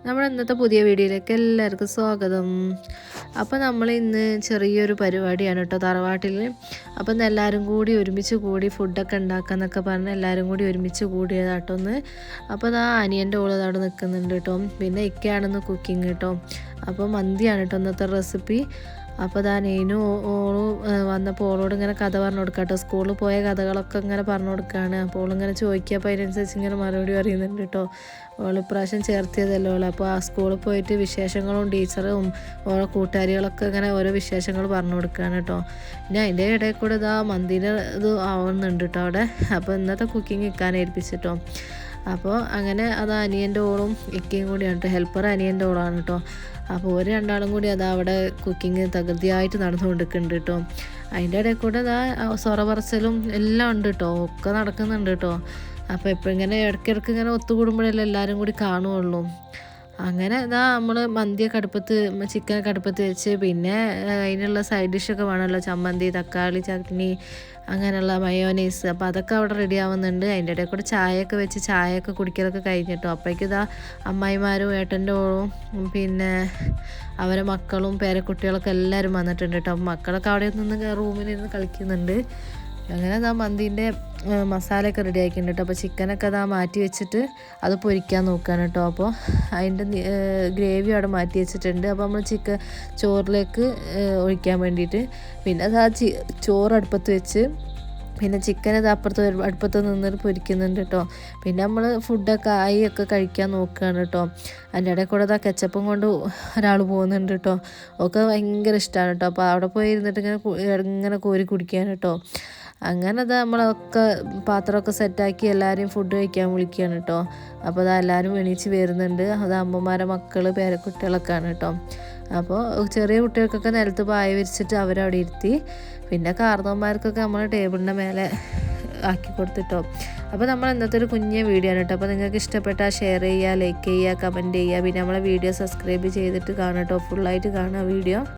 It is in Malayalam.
നമ്മുടെ ഇന്നത്തെ പുതിയ വീഡിയോയിലേക്ക് എല്ലാവർക്കും സ്വാഗതം. അപ്പോൾ നമ്മൾ ഇന്ന് ചെറിയൊരു പരിപാടിയാണ് കേട്ടോ തറവാട്ടിൽ. അപ്പം എല്ലാവരും കൂടി ഒരുമിച്ച് കൂടി ഫുഡൊക്കെ ഉണ്ടാക്കാമെന്നൊക്കെ പറഞ്ഞ് എല്ലാവരും കൂടി ഒരുമിച്ച് കൂടിയതാട്ടോ ഒന്ന്. അപ്പോൾ ആ അനിയൻ്റെ ഓള് അവിടെ നിൽക്കുന്നുണ്ട് കേട്ടോ. പിന്നെ ഇക്കയാണെന്ന് കുക്കിംഗ് കേട്ടോ. അപ്പോൾ മന്തിയാണ് കേട്ടോ ഇന്നത്തെ റെസിപ്പി. അപ്പോൾ നെയ്നും ഓളും വന്നപ്പോൾ ഓളോട് ഇങ്ങനെ കഥ പറഞ്ഞു കൊടുക്കാം കേട്ടോ. സ്കൂളിൽ പോയ കഥകളൊക്കെ ഇങ്ങനെ പറഞ്ഞു കൊടുക്കുകയാണ്. അപ്പോൾ ഓളിങ്ങനെ ചോദിക്കുക, അപ്പോൾ അതിനനുസരിച്ച് ഇങ്ങനെ മറുപടി പറയുന്നുണ്ട് കേട്ടോ. ഇപ്രാവശ്യം ചേർത്തിയതല്ലോ ഓളെ. അപ്പോൾ ആ സ്കൂളിൽ പോയിട്ട് വിശേഷങ്ങളും ടീച്ചറും ഓരോ കൂട്ടുകാരികളൊക്കെ ഇങ്ങനെ ഓരോ വിശേഷങ്ങൾ പറഞ്ഞു കൊടുക്കുകയാണ് കേട്ടോ. പിന്നെ അതിൻ്റെ ഇടയിൽ കൂടെ മന്തിൻ്റെ ഇത് ആവുന്നുണ്ട് കേട്ടോ അവിടെ. അപ്പോൾ ഇന്നത്തെ കുക്കിംഗ് ഇക്കാൻ ഏൽപ്പിച്ചിട്ടോ. അപ്പോൾ അങ്ങനെ അനിയൻ്റെ ഓളും ഇക്കയും കൂടിയാണ് കേട്ടോ. ഹെൽപ്പർ അനിയൻ്റെ ഓളാണ് കേട്ടോ. അപ്പോൾ ഒരു രണ്ടാളും കൂടി അവിടെ കുക്കിംഗ് തകൃതിയായിട്ട് നടന്നുകൊണ്ടിരിക്കുന്നുണ്ട് കേട്ടോ. അതിൻ്റെ ഇടയിൽ കൂടെ സൊറ പറച്ചിലും എല്ലാം ഉണ്ട് കേട്ടോ. ഒക്കെ നടക്കുന്നുണ്ട് കേട്ടോ. അപ്പോൾ ഇപ്പോൾ ഇങ്ങനെ ഇടയ്ക്കിടയ്ക്ക് ഇങ്ങനെ ഒത്തുകൂടുമ്പോഴല്ലേ എല്ലാവരും കൂടി കാണുകയുള്ളൂ. അങ്ങനെ നമ്മൾ മന്തിയൊക്കെ അടുപ്പത്ത് ചിക്കനൊക്കെ അടുപ്പത്ത് വെച്ച് പിന്നെ അതിനുള്ള സൈഡ് ഡിഷൊക്കെ വേണമല്ലോ. ചമ്മന്തി, തക്കാളി ചട്നി, അങ്ങനെയുള്ള മയോനൈസ്. അപ്പോൾ അതൊക്കെ അവിടെ റെഡി ആവുന്നുണ്ട്. അതിൻ്റെ ഇടയിൽ കൂടെ ചായയൊക്കെ വെച്ച് ചായയൊക്കെ കുടിക്കലൊക്കെ കഴിഞ്ഞിട്ടോ. അപ്പോഴേക്കും അമ്മായിമാരും ഏട്ടൻ്റെ ഓളും പിന്നെ അവരെ മക്കളും പേരക്കുട്ടികളൊക്കെ എല്ലാവരും വന്നിട്ടുണ്ട് കേട്ടോ. മക്കളൊക്കെ അവിടെ നിന്ന് റൂമിലിരുന്ന് കളിക്കുന്നുണ്ട്. അങ്ങനെ മന്തീൻ്റെ മസാലയൊക്കെ റെഡി ആക്കിയിട്ടുണ്ട് കേട്ടോ. അപ്പോൾ ചിക്കനൊക്കെ മാറ്റി വെച്ചിട്ട് അത് പൊരിക്കാൻ നോക്കുകയാണ് കേട്ടോ. അപ്പോൾ അതിൻ്റെ ഗ്രേവി അവിടെ മാറ്റി വെച്ചിട്ടുണ്ട്. അപ്പോൾ നമ്മൾ ചോറിലേക്ക് ഒഴിക്കാൻ വേണ്ടിയിട്ട് പിന്നെ ചോറ് അടുപ്പത്ത് വെച്ച് പിന്നെ ചിക്കൻ അടുപ്പത്ത് നിന്നിട്ട് പൊരിക്കുന്നുണ്ട് കേട്ടോ. പിന്നെ നമ്മൾ ഫുഡൊക്കെ ഒക്കെ കഴിക്കാൻ നോക്കുകയാണ് കേട്ടോ. അതിൻ്റെ ഇടയിൽ കൂടെ കെച്ചപ്പും കൊണ്ട് ഒരാൾ പോകുന്നുണ്ട് കേട്ടോ. ഒക്കെ ഭയങ്കര ഇഷ്ടമാണ് കേട്ടോ. അപ്പോൾ അവിടെ പോയി ഇരുന്നിട്ട് ഇങ്ങനെ കോരി കുടിക്കാൻ കേട്ടോ. അങ്ങനെ നമ്മളൊക്കെ പാത്രമൊക്കെ സെറ്റാക്കി എല്ലാവരെയും ഫുഡ് കഴിക്കാൻ വിളിക്കുകയാണ് കേട്ടോ. അപ്പോൾ എല്ലാവരും എണീച്ച് വരുന്നുണ്ട്. അമ്മമാരെ മക്കൾ പേരക്കുട്ടികളൊക്കെയാണ് കേട്ടോ. അപ്പോൾ ചെറിയ കുട്ടികൾക്കൊക്കെ നിലത്ത് പായ വിരിച്ചിട്ട് അവരവിടെ ഇരുത്തി. പിന്നെ കാർന്നവന്മാർക്കൊക്കെ നമ്മൾ ടേബിളിൻ്റെ മേലെ ആക്കി കൊടുത്തിട്ടോ. അപ്പോൾ നമ്മൾ ഇന്നത്തെ ഒരു കുഞ്ഞ് വീഡിയോ ആണ് കേട്ടോ. അപ്പോൾ നിങ്ങൾക്ക് ഇഷ്ടപ്പെട്ടാൽ ഷെയർ ചെയ്യുക, ലൈക്ക് ചെയ്യുക, കമൻറ്റ് ചെയ്യുക. പിന്നെ നമ്മളെ വീഡിയോ സബ്സ്ക്രൈബ് ചെയ്തിട്ട് കാണാം കേട്ടോ. ഫുള്ളായിട്ട് കാണുക വീഡിയോ.